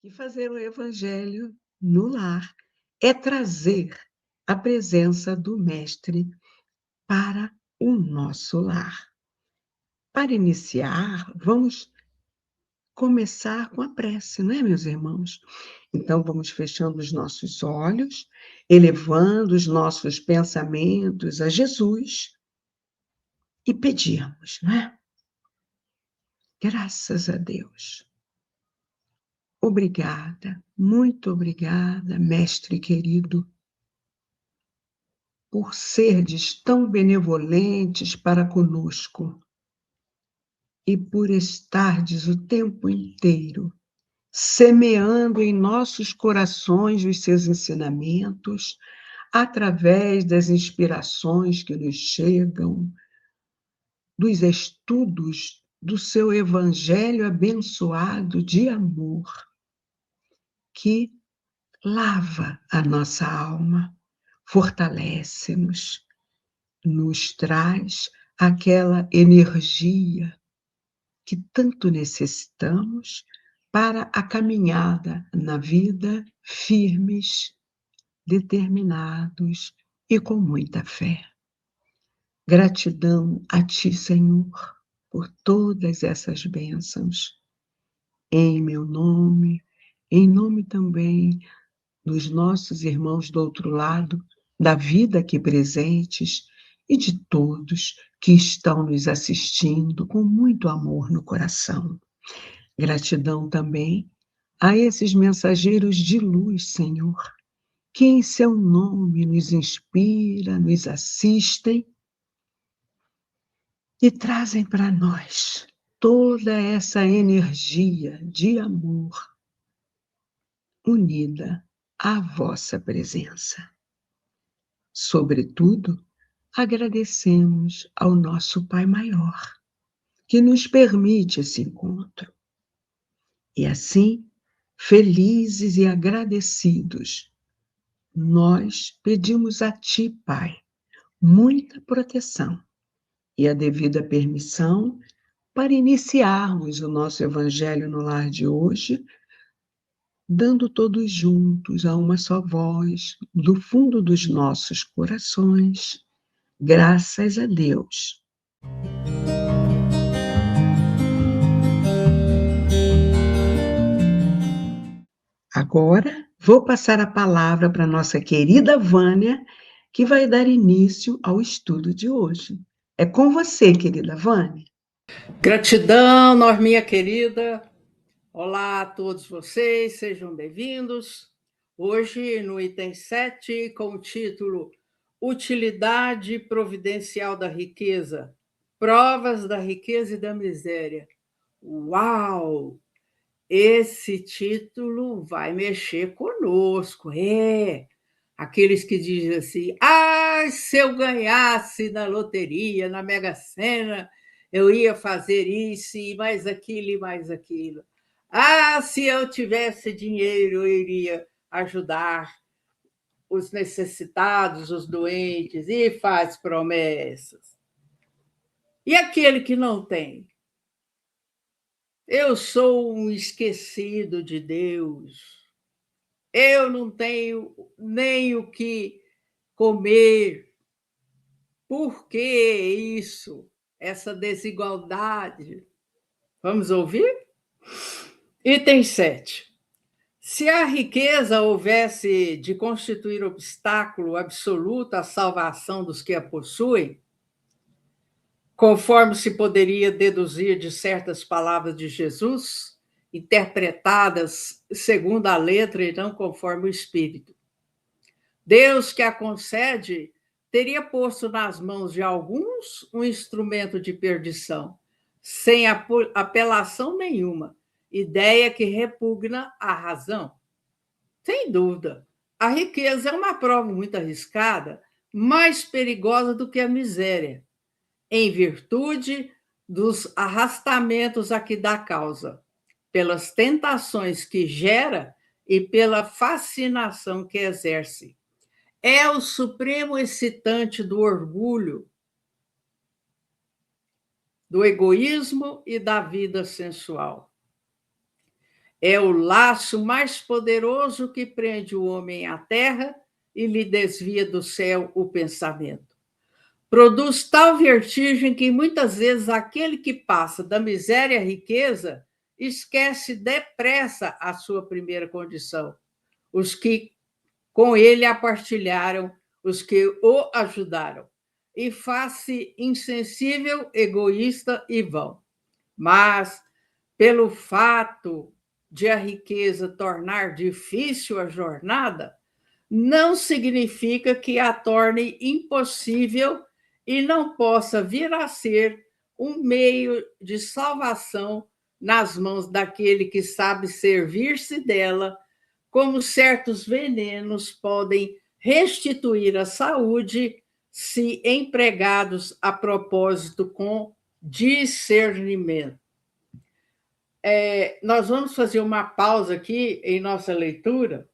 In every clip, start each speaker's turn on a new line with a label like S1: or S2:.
S1: que fazer o evangelho no lar é trazer a presença do Mestre para o nosso lar. Para iniciar, vamos começar com a prece, não é, meus irmãos? Então, vamos fechando os nossos olhos, elevando os nossos pensamentos a Jesus e pedirmos, não é? Graças a Deus. Obrigada, muito obrigada, Mestre querido, por serdes tão benevolentes para conosco e por estardes o tempo inteiro semeando em nossos corações os seus ensinamentos, através das inspirações que nos chegam, dos estudos do seu evangelho abençoado de amor, que lava a nossa alma, fortalece-nos, nos traz aquela energia que tanto necessitamos para a caminhada na vida, firmes, determinados e com muita fé. Gratidão a Ti, Senhor, por todas essas bênçãos. Em meu nome, em nome também dos nossos irmãos do outro lado, da vida aqui presentes e de todos que estão nos assistindo com muito amor no coração. Gratidão também a esses mensageiros de luz, Senhor, que em seu nome nos inspira, nos assistem e trazem para nós toda essa energia de amor unida à vossa presença. Sobretudo, agradecemos ao nosso Pai Maior, que nos permite esse encontro. E assim, felizes e agradecidos, nós pedimos a Ti, Pai, muita proteção e a devida permissão para iniciarmos o nosso Evangelho no Lar de hoje, dando todos juntos a uma só voz, do fundo dos nossos corações, graças a Deus. Agora, vou passar a palavra para a nossa querida Vânia, que vai dar início ao estudo de hoje. É com você, querida Vânia.
S2: Gratidão, Norminha querida. Olá a todos vocês, sejam bem-vindos. Hoje, no item 7, com o título Utilidade Providencial da Riqueza, Provas da Riqueza e da Miséria. Uau! Esse título vai mexer conosco, aqueles que dizem assim, se eu ganhasse na loteria, na Mega Sena, eu ia fazer isso e mais aquilo e mais aquilo. Se eu tivesse dinheiro, eu iria ajudar os necessitados, os doentes, e faz promessas. E aquele que não tem? Eu sou um esquecido de Deus. Eu não tenho nem o que comer. Por que isso? Essa desigualdade? Vamos ouvir? Item 7. Se a riqueza houvesse de constituir obstáculo absoluto à salvação dos que a possuem, conforme se poderia deduzir de certas palavras de Jesus, interpretadas segundo a letra e não conforme o espírito, Deus que a concede teria posto nas mãos de alguns um instrumento de perdição, sem apelação nenhuma, ideia que repugna à razão. Sem dúvida, a riqueza é uma prova muito arriscada, mais perigosa do que a miséria, em virtude dos arrastamentos a que dá causa, pelas tentações que gera e pela fascinação que exerce. É o supremo excitante do orgulho, do egoísmo e da vida sensual. É o laço mais poderoso que prende o homem à terra e lhe desvia do céu o pensamento. Produz tal vertigem que muitas vezes aquele que passa da miséria à riqueza esquece depressa a sua primeira condição. Os que com ele a partilharam, os que o ajudaram, e faz-se insensível, egoísta e vão. Mas, pelo fato de a riqueza tornar difícil a jornada, não significa que a torne impossível e não possa vir a ser um meio de salvação nas mãos daquele que sabe servir-se dela, como certos venenos podem restituir a saúde se empregados a propósito com discernimento. Nós vamos fazer uma pausa aqui em nossa leitura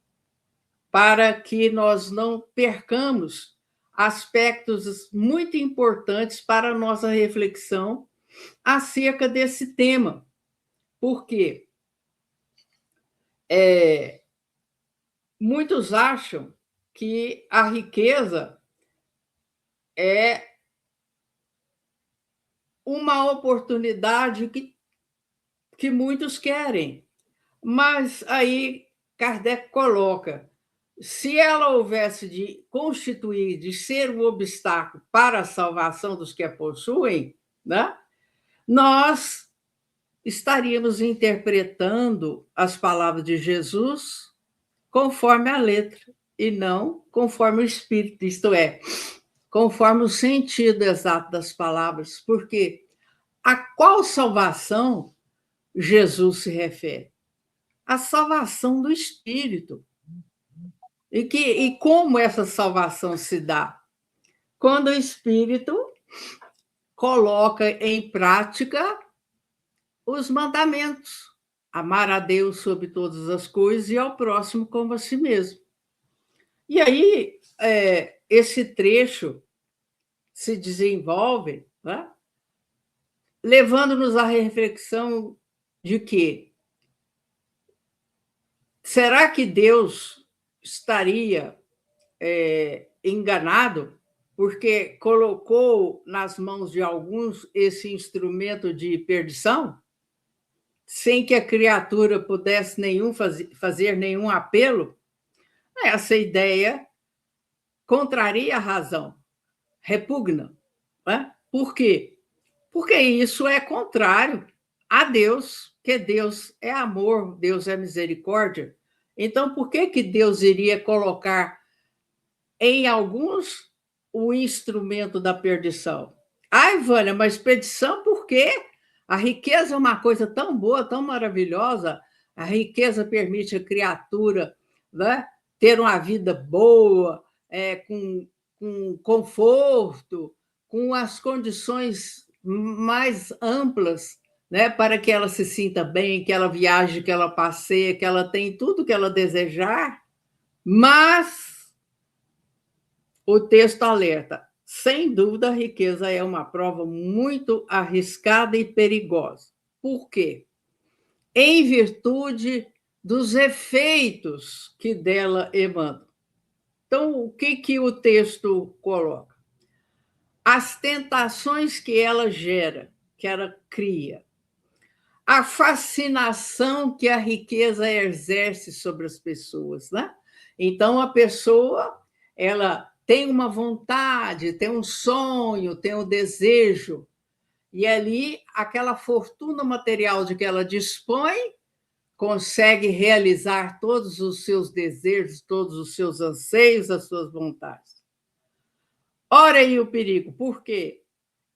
S2: para que nós não percamos aspectos muito importantes para a nossa reflexão acerca desse tema. Por quê? Muitos acham que a riqueza é uma oportunidade que muitos querem, mas aí Kardec coloca: se ela houvesse de constituir, de ser um obstáculo para a salvação dos que a possuem, né, nós estaríamos interpretando as palavras de Jesus conforme a letra e não conforme o espírito, isto é, conforme o sentido exato das palavras, porque a qual salvação Jesus se refere? A salvação do espírito. E como essa salvação se dá? Quando o espírito coloca em prática os mandamentos. Amar a Deus sobre todas as coisas e ao próximo como a si mesmo. E aí, esse trecho se desenvolve, né, levando-nos à reflexão de que será que Deus estaria enganado porque colocou nas mãos de alguns esse instrumento de perdição, sem que a criatura pudesse fazer nenhum apelo? Essa ideia contraria a razão, repugna. Né? Por quê? Porque isso é contrário a Deus, que Deus é amor, Deus é misericórdia. Então, por que Deus iria colocar em alguns o instrumento da perdição? Ai, Vânia, mas perdição por quê? A riqueza é uma coisa tão boa, tão maravilhosa. A riqueza permite a criatura, né, ter uma vida boa, com conforto, com as condições mais amplas, né, para que ela se sinta bem, que ela viaje, que ela passeie, que ela tenha tudo que ela desejar. Mas o texto alerta: sem dúvida, a riqueza é uma prova muito arriscada e perigosa. Por quê? Em virtude dos efeitos que dela emanam. Então, o que o texto coloca? As tentações que ela gera, que ela cria, a fascinação que a riqueza exerce sobre as pessoas, né? Então, a pessoa, ela tem uma vontade, tem um sonho, tem um desejo, e ali aquela fortuna material de que ela dispõe consegue realizar todos os seus desejos, todos os seus anseios, as suas vontades. Ora aí o perigo, por quê?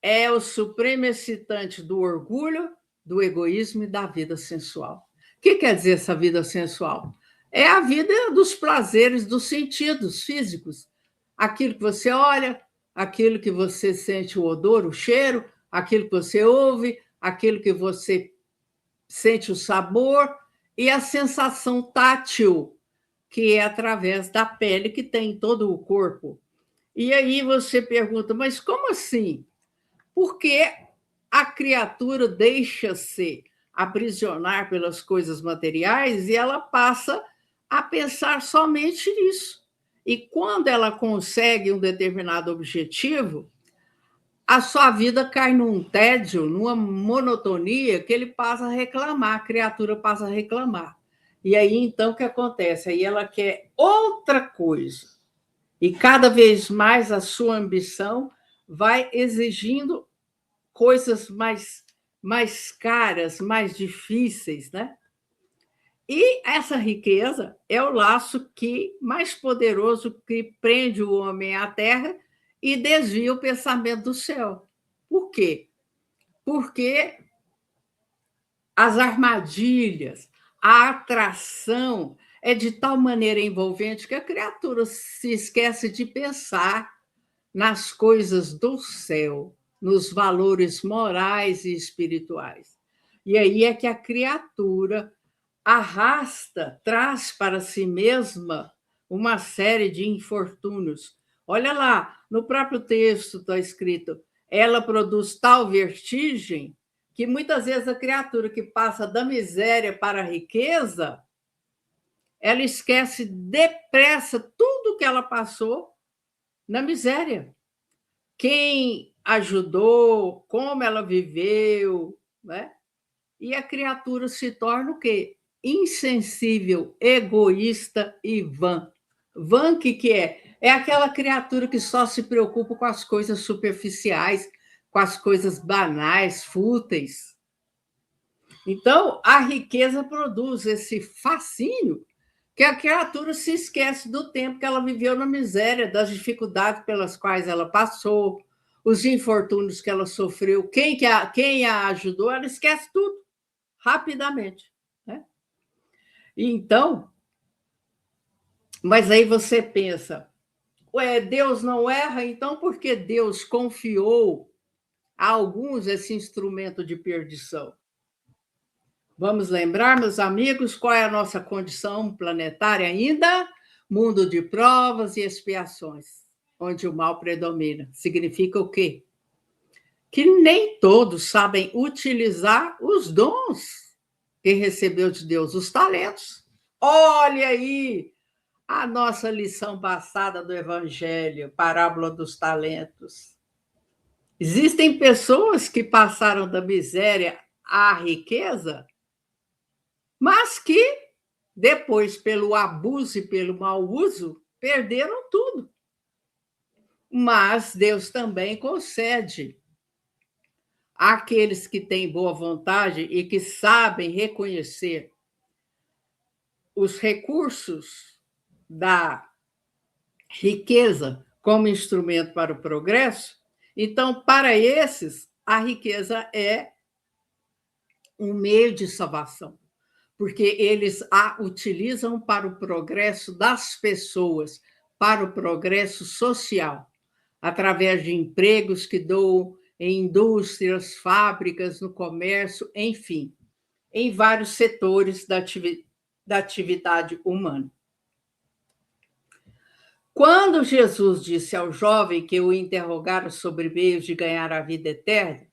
S2: É o supremo excitante do orgulho, do egoísmo e da vida sensual. O que quer dizer essa vida sensual? É a vida dos prazeres dos sentidos físicos. Aquilo que você olha, aquilo que você sente o odor, o cheiro, aquilo que você ouve, aquilo que você sente o sabor e a sensação tátil, que é através da pele que tem em todo o corpo. E aí você pergunta, mas como assim? Porque a criatura deixa-se aprisionar pelas coisas materiais e ela passa a pensar somente nisso. E quando ela consegue um determinado objetivo, a sua vida cai num tédio, numa monotonia, que ele passa a reclamar, a criatura passa a reclamar. E aí, então, o que acontece? Aí ela quer outra coisa. E cada vez mais a sua ambição vai exigindo coisas mais caras, mais difíceis, né? E essa riqueza é o laço mais poderoso que prende o homem à terra e desvia o pensamento do céu. Por quê? Porque as armadilhas, a atração é de tal maneira envolvente que a criatura se esquece de pensar nas coisas do céu, nos valores morais e espirituais. E aí é que a criatura arrasta, traz para si mesma uma série de infortúnios. Olha lá, no próprio texto está escrito: ela produz tal vertigem que muitas vezes a criatura que passa da miséria para a riqueza, ela esquece depressa tudo que ela passou na miséria. Quem ajudou, como ela viveu, né? E a criatura se torna o quê? Insensível, egoísta e vã. Vã, o que é? É aquela criatura que só se preocupa com as coisas superficiais, com as coisas banais, fúteis. Então, a riqueza produz esse fascínio que a criatura se esquece do tempo que ela viveu na miséria, das dificuldades pelas quais ela passou, os infortúnios que ela sofreu, quem a ajudou, ela esquece tudo rapidamente. Né? Então, mas aí você pensa, ué, Deus não erra, então por que Deus confiou a alguns esse instrumento de perdição? Vamos lembrar, meus amigos, qual é a nossa condição planetária ainda? Mundo de provas e expiações, onde o mal predomina. Significa o quê? Que nem todos sabem utilizar os dons que recebeu de Deus, os talentos. Olha aí a nossa lição passada do Evangelho, parábola dos talentos. Existem pessoas que passaram da miséria à riqueza, mas que depois, pelo abuso e pelo mau uso, perderam tudo. Mas Deus também concede àqueles que têm boa vontade e que sabem reconhecer os recursos da riqueza como instrumento para o progresso. Então, para esses, a riqueza é um meio de salvação, porque eles a utilizam para o progresso das pessoas, para o progresso social, através de empregos que dão em indústrias, fábricas, no comércio, enfim, em vários setores da atividade humana. Quando Jesus disse ao jovem que o interrogara sobre meios de ganhar a vida eterna,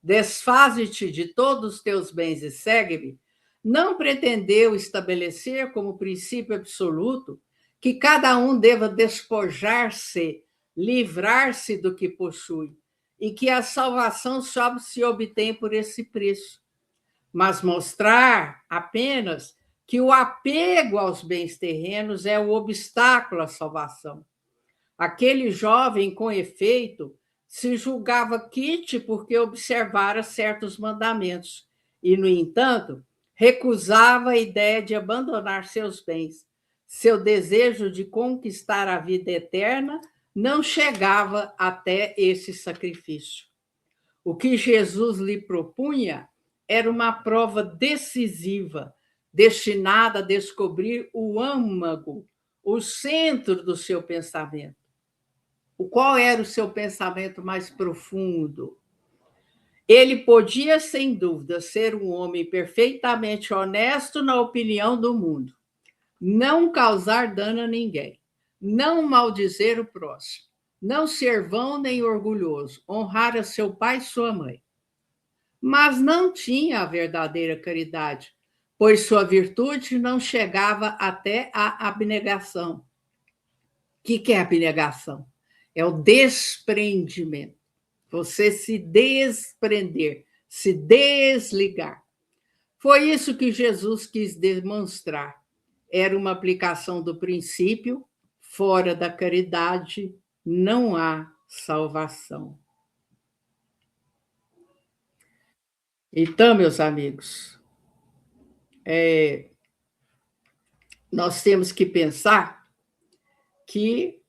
S2: desfaze-te de todos os teus bens e segue-me, não pretendeu estabelecer como princípio absoluto que cada um deva despojar-se, livrar-se do que possui, e que a salvação só se obtém por esse preço, mas mostrar apenas que o apego aos bens terrenos é o obstáculo à salvação. Aquele jovem, com efeito, se julgava quite porque observara certos mandamentos e, no entanto, recusava a ideia de abandonar seus bens. Seu desejo de conquistar a vida eterna não chegava até esse sacrifício. O que Jesus lhe propunha era uma prova decisiva, destinada a descobrir o âmago, o centro do seu pensamento. Qual era o seu pensamento mais profundo? Ele podia, sem dúvida, ser um homem perfeitamente honesto na opinião do mundo, não causar dano a ninguém, não maldizer o próximo, não ser vão nem orgulhoso, honrar a seu pai e sua mãe. mas não tinha a verdadeira caridade, pois sua virtude não chegava até a abnegação. O que é abnegação? É o desprendimento. Você se desprender, se desligar. Foi isso que Jesus quis demonstrar. Era uma aplicação do princípio: fora da caridade não há salvação. Então, meus amigos, nós temos que pensar que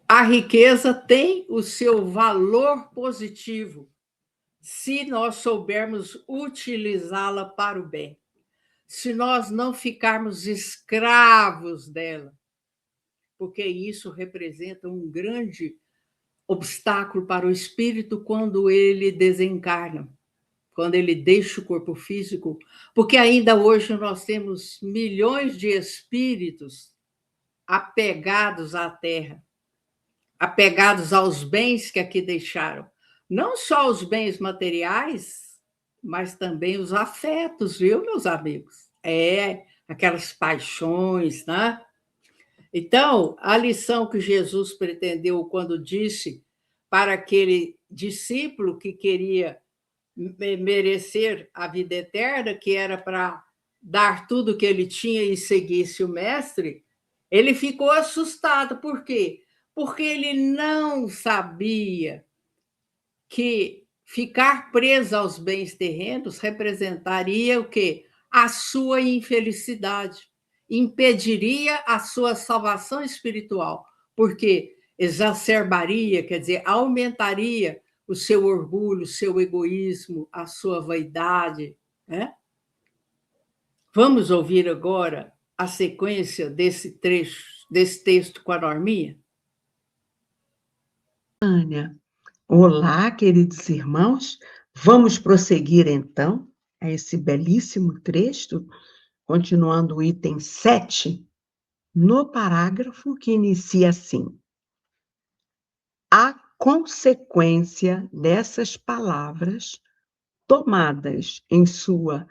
S2: a riqueza tem o seu valor positivo, se nós soubermos utilizá-la para o bem, se nós não ficarmos escravos dela, porque isso representa um grande obstáculo para o espírito quando ele desencarna, quando ele deixa o corpo físico, porque ainda hoje nós temos milhões de espíritos apegados à terra, apegados aos bens que aqui deixaram. Não só os bens materiais, mas também os afetos, viu, meus amigos? Aquelas paixões, né? Então, a lição que Jesus pretendeu quando disse para aquele discípulo que queria merecer a vida eterna, que era para dar tudo o que ele tinha e seguisse o mestre, ele ficou assustado. Por quê? Porque ele não sabia que ficar preso aos bens terrenos representaria o quê? A sua infelicidade, impediria a sua salvação espiritual, porque exacerbaria, quer dizer, aumentaria o seu orgulho, o seu egoísmo, a sua vaidade, né? Vamos ouvir agora a sequência desse trecho, desse texto com a Norminha?
S1: Tânia, olá, queridos irmãos. Vamos prosseguir, então, a esse belíssimo trecho, continuando o item 7, no parágrafo que inicia assim: a consequência dessas palavras, tomadas em sua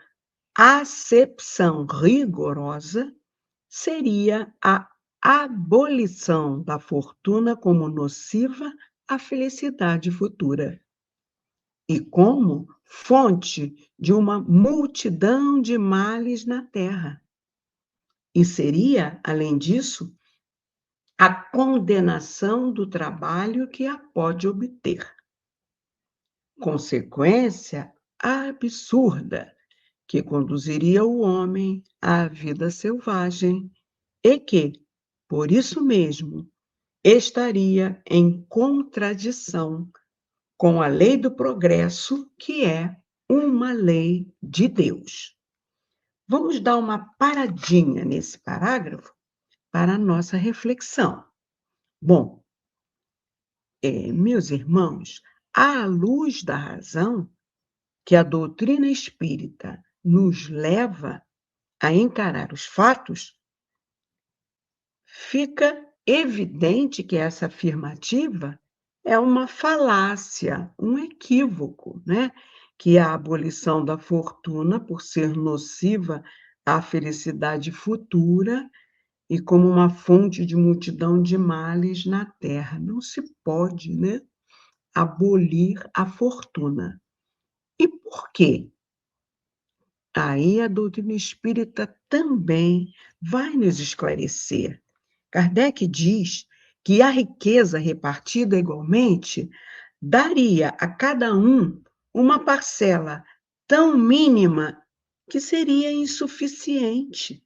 S1: acepção rigorosa, seria a abolição da fortuna como nociva à felicidade futura e como fonte de uma multidão de males na terra. E seria, além disso, a condenação do trabalho que a pode obter. Consequência absurda que conduziria o homem à vida selvagem e que, por isso mesmo, estaria em contradição com a lei do progresso, que é uma lei de Deus. Vamos dar uma paradinha nesse parágrafo para a nossa reflexão. Bom, meus irmãos, à luz da razão que a doutrina espírita nos leva a encarar os fatos, fica evidente que essa afirmativa é uma falácia, um equívoco, né? Que a abolição da fortuna, por ser nociva à felicidade futura e como uma fonte de multidão de males na terra. Não se pode, né, abolir a fortuna. E por quê? Aí a doutrina espírita também vai nos esclarecer. Kardec diz que a riqueza repartida igualmente daria a cada um uma parcela tão mínima que seria insuficiente,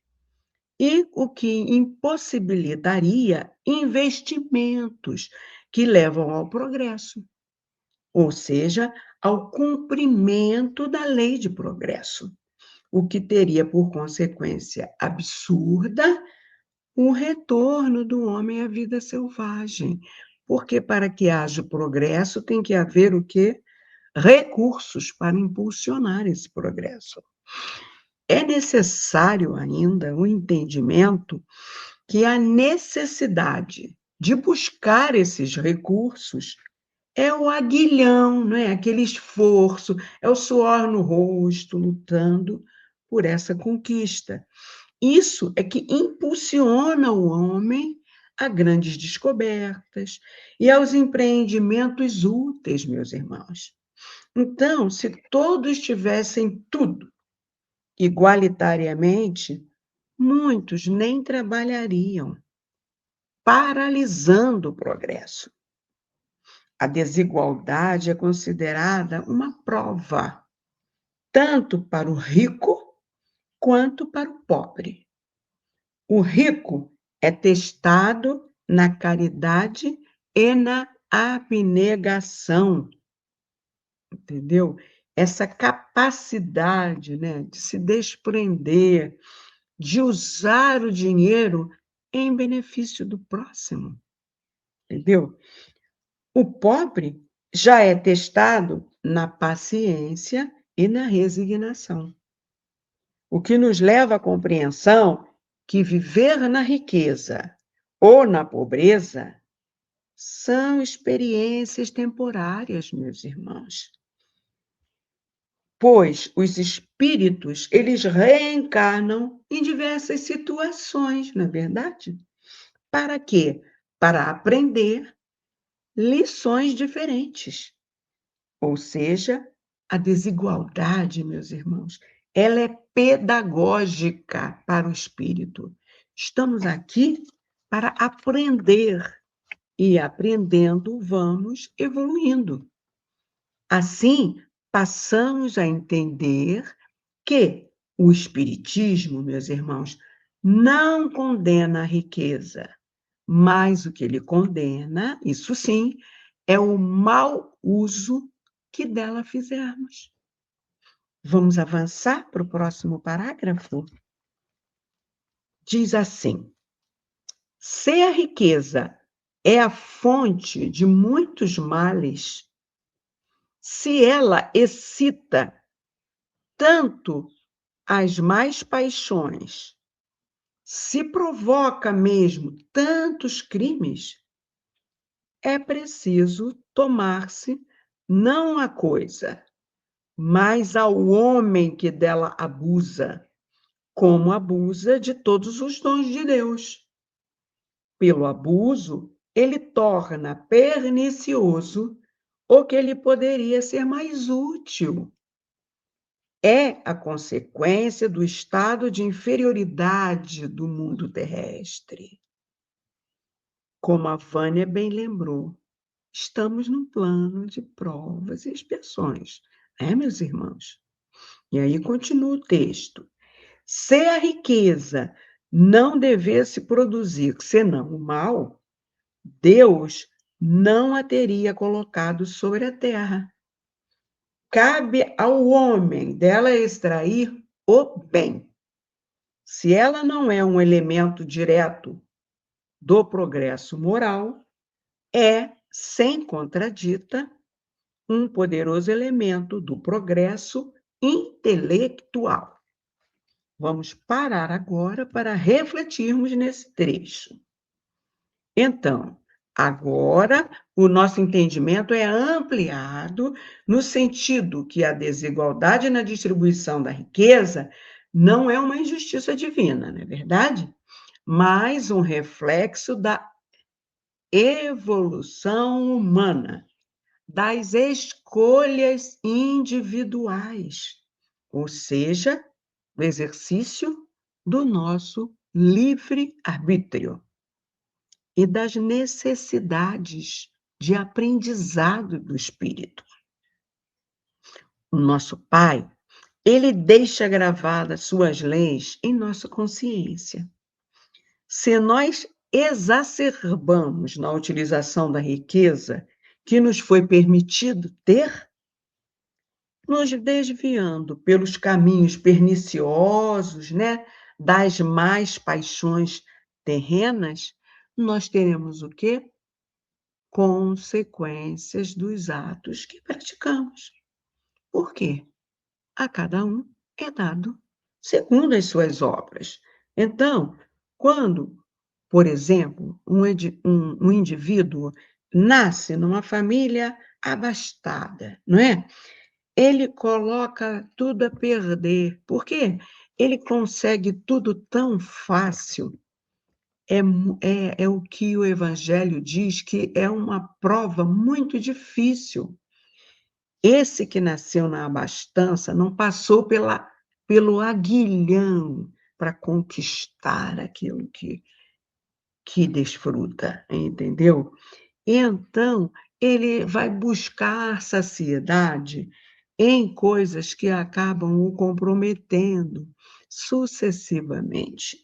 S1: e o que impossibilitaria investimentos que levam ao progresso, ou seja, ao cumprimento da lei de progresso, o que teria por consequência absurda o retorno do homem à vida selvagem, porque para que haja progresso tem que haver o quê? Recursos para impulsionar esse progresso. É necessário ainda o entendimento que a necessidade de buscar esses recursos é o aguilhão, não é? Aquele esforço, é o suor no rosto, lutando por essa conquista. Isso é que impulsiona o homem a grandes descobertas e aos empreendimentos úteis, meus irmãos. Então, se todos tivessem tudo igualitariamente, muitos nem trabalhariam, paralisando o progresso. A desigualdade é considerada uma prova, tanto para o rico quanto para o pobre. O rico é testado na caridade e na abnegação, entendeu? Essa capacidade, né, de se desprender, de usar o dinheiro em benefício do próximo, entendeu? O pobre já é testado na paciência e na resignação, o que nos leva à compreensão que viver na riqueza ou na pobreza são experiências temporárias, meus irmãos. Pois os espíritos, eles reencarnam em diversas situações, não é verdade? Para quê? Para aprender lições diferentes. Ou seja, a desigualdade, meus irmãos, ela é pedagógica para o espírito. Estamos aqui para aprender e aprendendo vamos evoluindo. Assim, passamos a entender que o espiritismo, meus irmãos, não condena a riqueza, mas o que ele condena, isso sim, é o mau uso que dela fizermos. Vamos avançar para o próximo parágrafo? Diz assim: se a riqueza é a fonte de muitos males, se ela excita tanto as mais paixões, se provoca mesmo tantos crimes, é preciso tomar-se não à coisa, mas ao homem que dela abusa, como abusa de todos os dons de Deus. Pelo abuso, ele torna pernicioso o que lhe poderia ser mais útil. É a consequência do estado de inferioridade do mundo terrestre. Como a Vânia bem lembrou, estamos num plano de provas e expiações, né, meus irmãos? E aí continua o texto. Se a riqueza não devesse produzir senão o mal, Deus não a teria colocado sobre a terra. Cabe ao homem dela extrair o bem. Se ela não é um elemento direto do progresso moral, é, sem contradita, um poderoso elemento do progresso intelectual. Vamos parar agora para refletirmos nesse trecho. Então, agora o nosso entendimento é ampliado no sentido que a desigualdade na distribuição da riqueza não é uma injustiça divina, não é verdade? Mas um reflexo da evolução humana, das escolhas individuais, ou seja, do exercício do nosso livre-arbítrio e das necessidades de aprendizado do espírito. O nosso Pai, ele deixa gravadas suas leis em nossa consciência. Se nós exacerbamos na utilização da riqueza que nos foi permitido ter, nos desviando pelos caminhos perniciosos, né, das mais paixões terrenas, nós teremos o quê? Consequências dos atos que praticamos. Por quê? A cada um é dado segundo as suas obras. Então, quando, por exemplo, um indivíduo nasce numa família abastada, não é? Ele coloca tudo a perder, porque ele consegue tudo tão fácil. É o que o evangelho diz, que é uma prova muito difícil. Esse que nasceu na abastança não passou pelo aguilhão para conquistar aquilo que desfruta, entendeu? Então, ele vai buscar saciedade em coisas que acabam o comprometendo sucessivamente.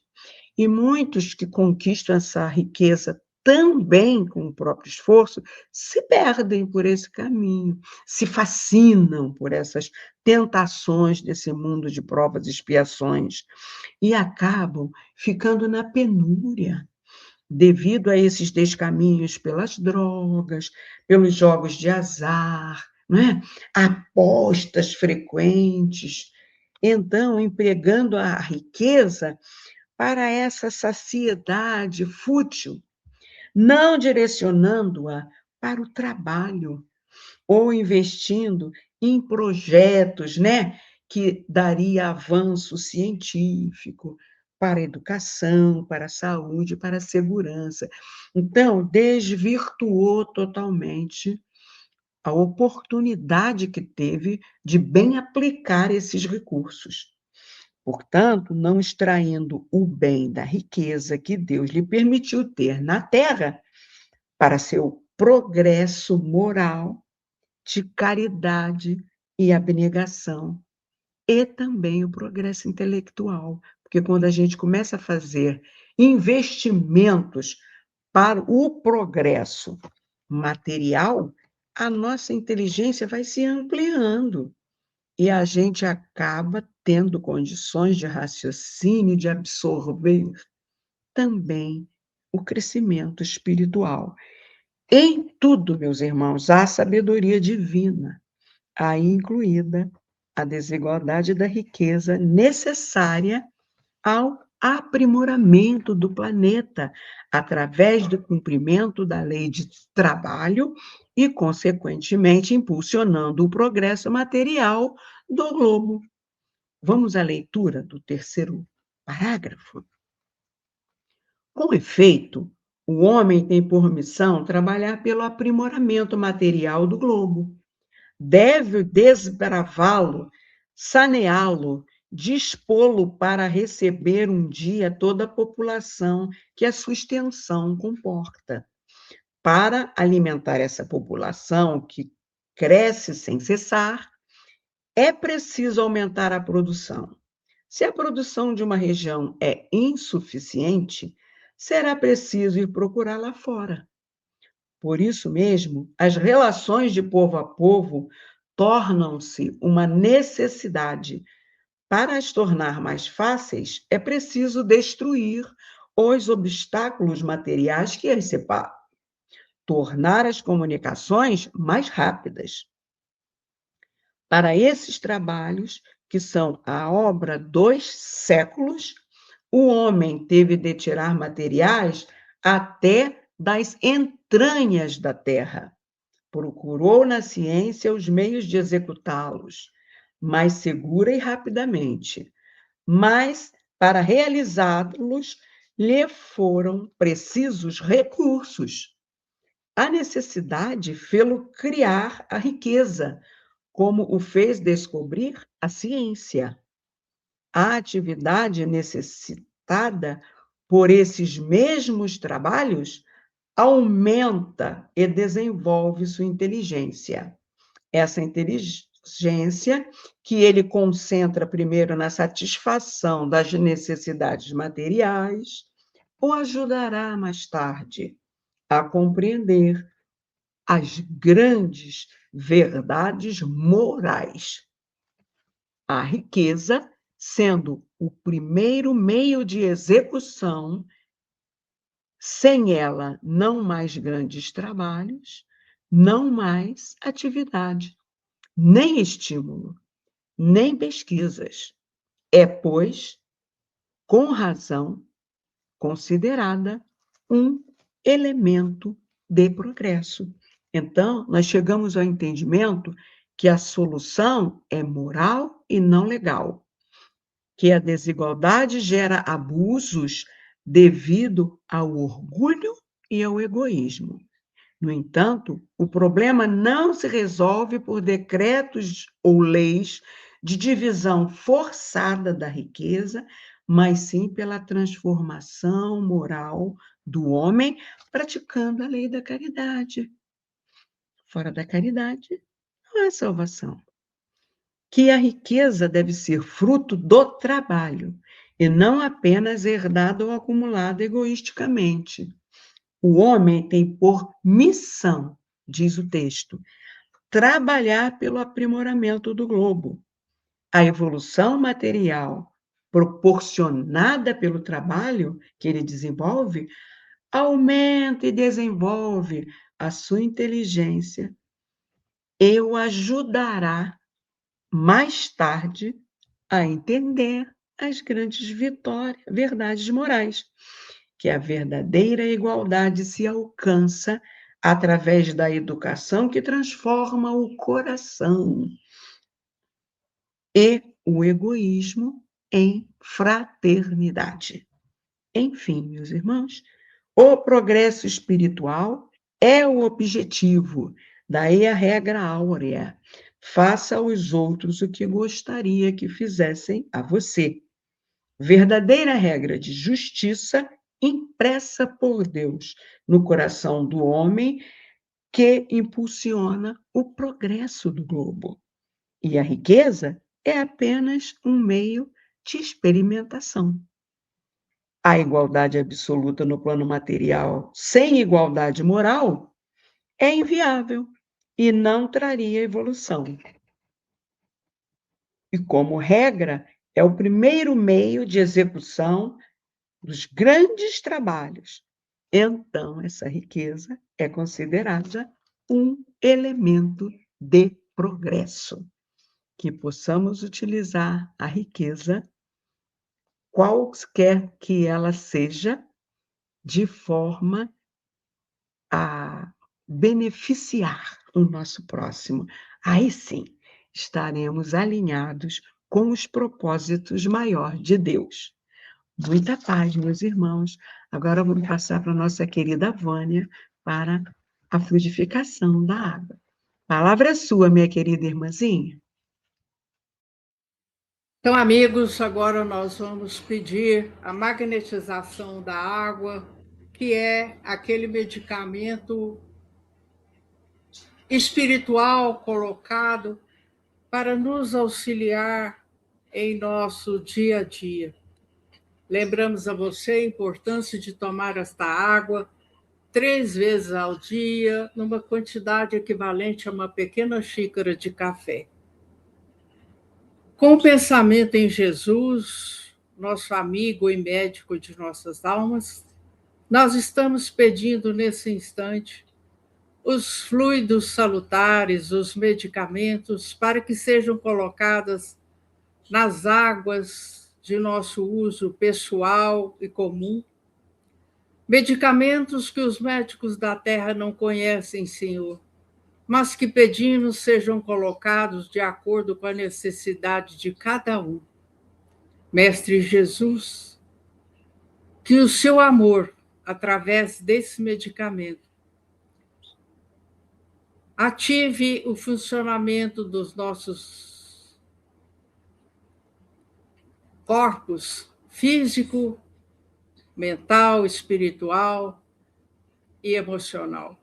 S1: E muitos que conquistam essa riqueza também com o próprio esforço, se perdem por esse caminho, se fascinam por essas tentações desse mundo de provas e expiações e acabam ficando na penúria devido a esses descaminhos pelas drogas, pelos jogos de azar, não é? Apostas frequentes. Então, empregando a riqueza para essa saciedade fútil, não direcionando-a para o trabalho ou investindo em projetos, né, que daria avanço científico para a educação, para a saúde, para a segurança. Então, desvirtuou totalmente a oportunidade que teve de bem aplicar esses recursos. Portanto, não extraindo o bem da riqueza que Deus lhe permitiu ter na terra para seu progresso moral, de caridade e abnegação, e também o progresso intelectual, porque quando a gente começa a fazer investimentos para o progresso material, a nossa inteligência vai se ampliando e a gente acaba tendo condições de raciocínio, de absorver também o crescimento espiritual. Em tudo, meus irmãos, há sabedoria divina, aí incluída a desigualdade da riqueza necessária ao aprimoramento do planeta, através do cumprimento da lei de trabalho e, consequentemente, impulsionando o progresso material do globo. Vamos à leitura do terceiro parágrafo? Com efeito, o homem tem por missão trabalhar pelo aprimoramento material do globo. Deve desbravá-lo, saneá-lo, dispô-lo para receber um dia toda a população que a sua extensão comporta. Para alimentar essa população que cresce sem cessar, é preciso aumentar a produção. Se a produção de uma região é insuficiente, será preciso ir procurar lá fora. Por isso mesmo, as relações de povo a povo tornam-se uma necessidade. Para as tornar mais fáceis, é preciso destruir os obstáculos materiais que as separam, tornar as comunicações mais rápidas. Para esses trabalhos, que são a obra dos séculos, o homem teve de tirar materiais até das entranhas da terra. Procurou na ciência os meios de executá-los, mais segura e rapidamente. Mas, para realizá-los, lhe foram precisos recursos. A necessidade fê-lo criar a riqueza, como o fez descobrir a ciência. A atividade necessitada por esses mesmos trabalhos aumenta e desenvolve sua inteligência. Essa inteligência que ele concentra primeiro na satisfação das necessidades materiais, o ajudará mais tarde a compreender as grandes verdades morais. A riqueza sendo o primeiro meio de execução, sem ela, não mais grandes trabalhos, não mais atividade, nem estímulo, nem pesquisas. É, pois, com razão, considerada um elemento de progresso. Então, nós chegamos ao entendimento que a solução é moral e não legal, que a desigualdade gera abusos devido ao orgulho e ao egoísmo. No entanto, o problema não se resolve por decretos ou leis de divisão forçada da riqueza, mas sim pela transformação moral do homem praticando a lei da caridade. Fora da caridade, não há salvação. Que a riqueza deve ser fruto do trabalho e não apenas herdada ou acumulada egoisticamente. O homem tem por missão, diz o texto, trabalhar pelo aprimoramento do globo. A evolução material proporcionada pelo trabalho que ele desenvolve aumenta e desenvolve a sua inteligência e o ajudará mais tarde a entender as grandes verdades morais, que a verdadeira igualdade se alcança através da educação que transforma o coração e o egoísmo em fraternidade. Enfim, meus irmãos, o progresso espiritual é o objetivo, daí a regra áurea. Faça aos outros o que gostaria que fizessem a você. Verdadeira regra de justiça impressa por Deus no coração do homem que impulsiona o progresso do globo. E a riqueza é apenas um meio de experimentação. A igualdade absoluta no plano material sem igualdade moral é inviável e não traria evolução. E, como regra, é o primeiro meio de execução dos grandes trabalhos. Então, essa riqueza é considerada um elemento de progresso. Que possamos utilizar a riqueza, qualquer que ela seja, de forma a beneficiar o nosso próximo. Aí sim, estaremos alinhados com os propósitos maiores de Deus. Muita paz, meus irmãos. Agora vamos passar para a nossa querida Vânia para a fluidificação da água. A palavra é sua, minha querida irmãzinha.
S2: Então, amigos, agora nós vamos pedir a magnetização da água, que é aquele medicamento espiritual colocado para nos auxiliar em nosso dia a dia. Lembramos a você a importância de tomar esta água 3 vezes ao dia, numa quantidade equivalente a uma pequena xícara de café. Com o pensamento em Jesus, nosso amigo e médico de nossas almas, nós estamos pedindo nesse instante os fluidos salutares, os medicamentos, para que sejam colocadas nas águas de nosso uso pessoal e comum. Medicamentos que os médicos da terra não conhecem, Senhor, mas que pedimos sejam colocados de acordo com a necessidade de cada um. Mestre Jesus, que o seu amor, através desse medicamento, ative o funcionamento dos nossos corpos físico, mental, espiritual e emocional.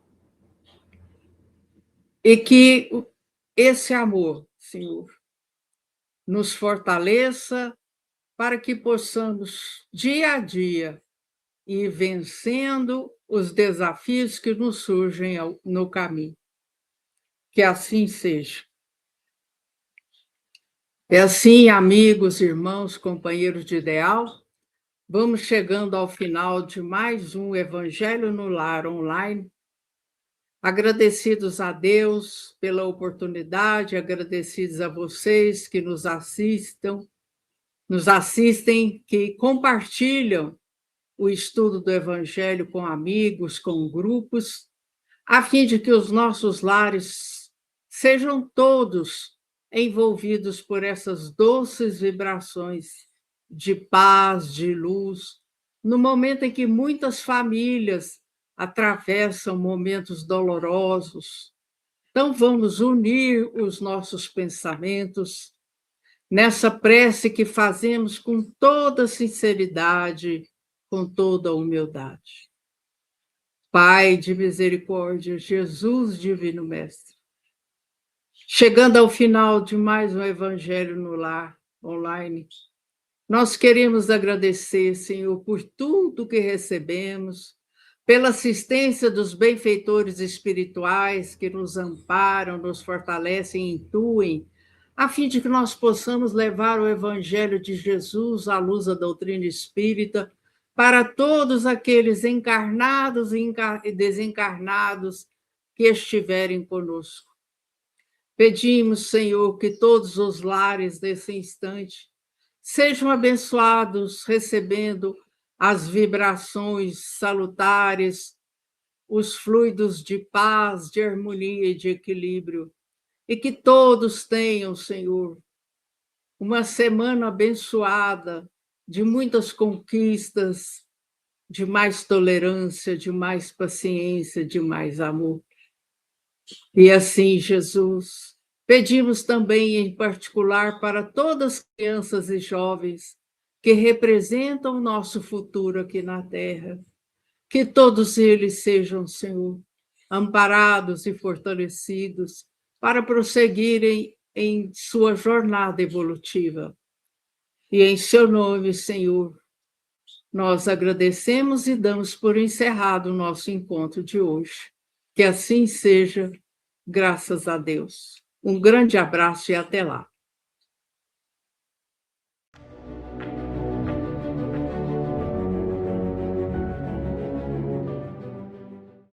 S2: E que esse amor, Senhor, nos fortaleça para que possamos, dia a dia, ir vencendo os desafios que nos surgem no caminho. Que assim seja. É assim, amigos, irmãos, companheiros de ideal, vamos chegando ao final de mais um Evangelho no Lar online. Agradecidos a Deus pela oportunidade, agradecidos a vocês que nos assistem, que compartilham o estudo do Evangelho com amigos, com grupos. a fim de que os nossos lares sejam todos envolvidos por essas doces vibrações de paz, de luz, no momento em que muitas famílias atravessam momentos dolorosos. Então, vamos unir os nossos pensamentos nessa prece que fazemos com toda sinceridade, com toda humildade. Pai de misericórdia, Jesus Divino Mestre, chegando ao final de mais um Evangelho no Lar online, nós queremos agradecer, Senhor, por tudo que recebemos, pela assistência dos benfeitores espirituais que nos amparam, nos fortalecem e intuem, a fim de que nós possamos levar o Evangelho de Jesus à luz da doutrina espírita para todos aqueles encarnados e desencarnados que estiverem conosco. Pedimos, Senhor, que todos os lares desse instante sejam abençoados, recebendo as vibrações salutares, os fluidos de paz, de harmonia e de equilíbrio, e que todos tenham, Senhor, uma semana abençoada, de muitas conquistas, de mais tolerância, de mais paciência, de mais amor. E assim, Jesus, pedimos também, em particular, para todas as crianças e jovens que representam o nosso futuro aqui na Terra, que todos eles sejam, Senhor, amparados e fortalecidos para prosseguirem em sua jornada evolutiva. E em seu nome, Senhor, nós agradecemos e damos por encerrado o nosso encontro de hoje. Que assim seja, graças a Deus. Um grande abraço e até lá.